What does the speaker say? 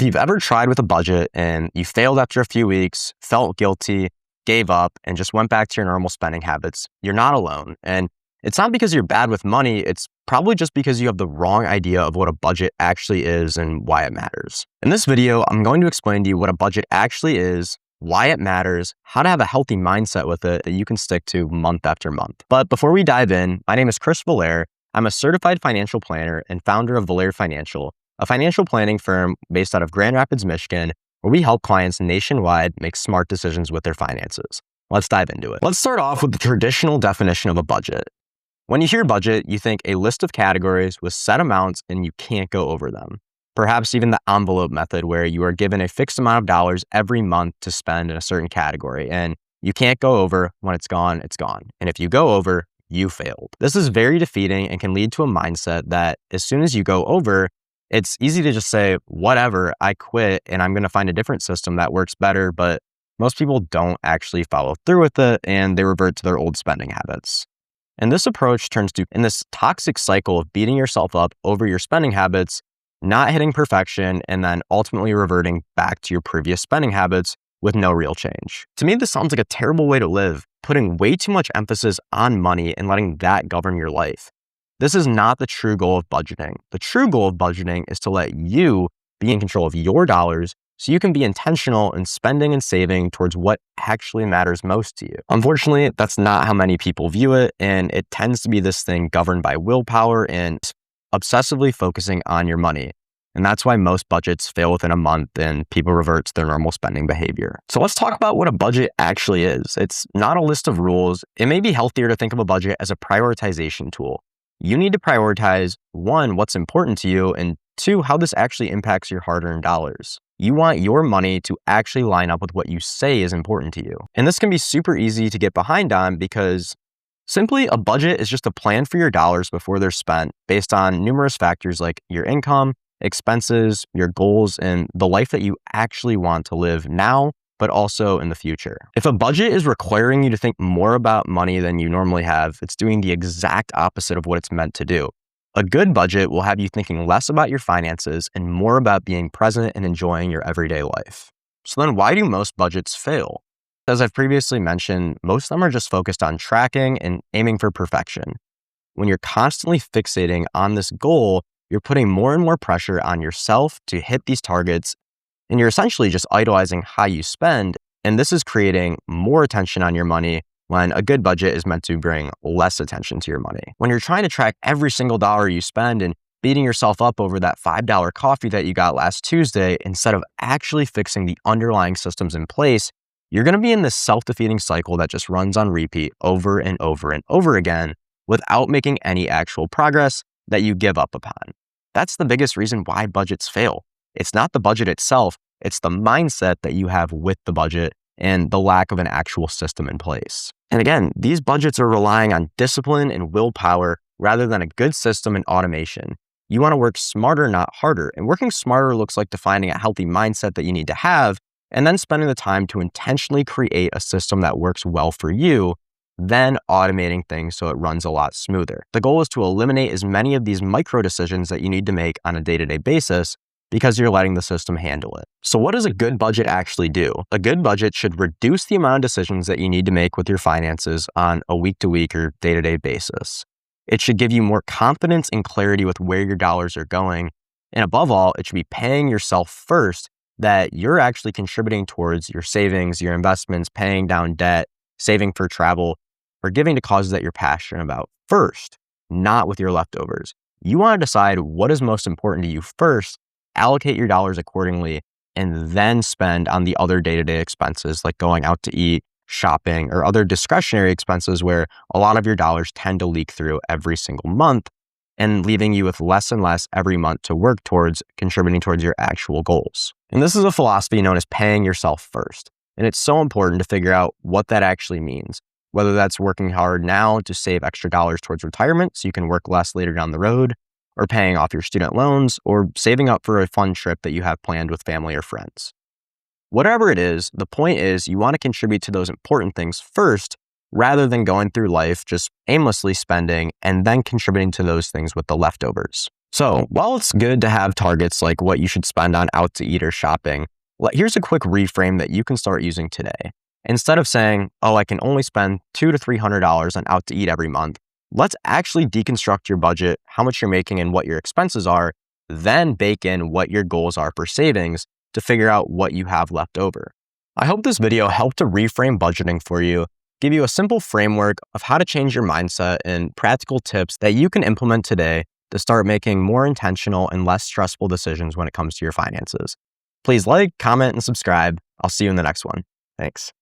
if you've ever tried with a budget and you failed after a few weeks, felt guilty, gave up, and just went back to your normal spending habits, you're not alone. And it's not because you're bad with money, it's probably just because you have the wrong idea of what a budget actually is and why it matters. In this video, I'm going to explain to you what a budget actually is, why it matters, how to have a healthy mindset with it that you can stick to month after month. But before we dive in, my name is Chris Villaire. I'm a certified financial planner and founder of Villaire Financial, a financial planning firm based out of Grand Rapids, Michigan, where we help clients nationwide make smart decisions with their finances. Let's dive into it. Let's start off with the traditional definition of a budget. When you hear budget, you think a list of categories with set amounts and you can't go over them. Perhaps even the envelope method where you are given a fixed amount of dollars every month to spend in a certain category and you can't go over. When it's gone, it's gone. And if you go over, you failed. This is very defeating and can lead to a mindset that as soon as you go over, it's easy to just say, whatever, I quit and I'm going to find a different system that works better. But most people don't actually follow through with it and they revert to their old spending habits. And this approach turns to in this toxic cycle of beating yourself up over your spending habits, not hitting perfection, and then ultimately reverting back to your previous spending habits with no real change. To me, this sounds like a terrible way to live, putting way too much emphasis on money and letting that govern your life. This is not the true goal of budgeting. The true goal of budgeting is to let you be in control of your dollars so you can be intentional in spending and saving towards what actually matters most to you. Unfortunately, that's not how many people view it, and it tends to be this thing governed by willpower and obsessively focusing on your money. And that's why most budgets fail within a month and people revert to their normal spending behavior. So let's talk about what a budget actually is. It's not a list of rules. It may be healthier to think of a budget as a prioritization tool. You need to prioritize, one, what's important to you, and two, how this actually impacts your hard-earned dollars. You want your money to actually line up with what you say is important to you. And this can be super easy to get behind on because simply a budget is just a plan for your dollars before they're spent based on numerous factors like your income, expenses, your goals, and the life that you actually want to live now, but also in the future. If a budget is requiring you to think more about money than you normally have, it's doing the exact opposite of what it's meant to do. A good budget will have you thinking less about your finances and more about being present and enjoying your everyday life. So then why do most budgets fail? As I've previously mentioned, most of them are just focused on tracking and aiming for perfection. When you're constantly fixating on this goal, you're putting more and more pressure on yourself to hit these targets, and you're essentially just idolizing how you spend, and this is creating more attention on your money when a good budget is meant to bring less attention to your money. When you're trying to track every single dollar you spend and beating yourself up over that $5 coffee that you got last Tuesday, instead of actually fixing the underlying systems in place, you're going to be in this self-defeating cycle that just runs on repeat over and over and over again without making any actual progress that you give up upon. That's the biggest reason why budgets fail. It's not the budget itself, it's the mindset that you have with the budget and the lack of an actual system in place. And again, these budgets are relying on discipline and willpower rather than a good system and automation. You want to work smarter, not harder. And working smarter looks like defining a healthy mindset that you need to have and then spending the time to intentionally create a system that works well for you, then automating things so it runs a lot smoother. The goal is to eliminate as many of these micro decisions that you need to make on a day-to-day basis because you're letting the system handle it. So what does a good budget actually do? A good budget should reduce the amount of decisions that you need to make with your finances on a week-to-week or day-to-day basis. It should give you more confidence and clarity with where your dollars are going. And above all, it should be paying yourself first that you're actually contributing towards your savings, your investments, paying down debt, saving for travel, or giving to causes that you're passionate about first, not with your leftovers. You want to decide what is most important to you first, allocate your dollars accordingly, and then spend on the other day-to-day expenses like going out to eat, shopping, or other discretionary expenses where a lot of your dollars tend to leak through every single month and leaving you with less and less every month to work towards contributing towards your actual goals. And this is a philosophy known as paying yourself first. And it's so important to figure out what that actually means, whether that's working hard now to save extra dollars towards retirement so you can work less later down the road, or paying off your student loans, or saving up for a fun trip that you have planned with family or friends. Whatever it is, the point is you want to contribute to those important things first rather than going through life just aimlessly spending and then contributing to those things with the leftovers. So while it's good to have targets like what you should spend on out to eat or shopping, here's a quick reframe that you can start using today. Instead of saying, oh, I can only spend $200 to $300 on out to eat every month, let's actually deconstruct your budget, how much you're making and what your expenses are, then bake in what your goals are for savings to figure out what you have left over. I hope this video helped to reframe budgeting for you, give you a simple framework of how to change your mindset and practical tips that you can implement today to start making more intentional and less stressful decisions when it comes to your finances. Please like, comment, and subscribe. I'll see you in the next one. Thanks.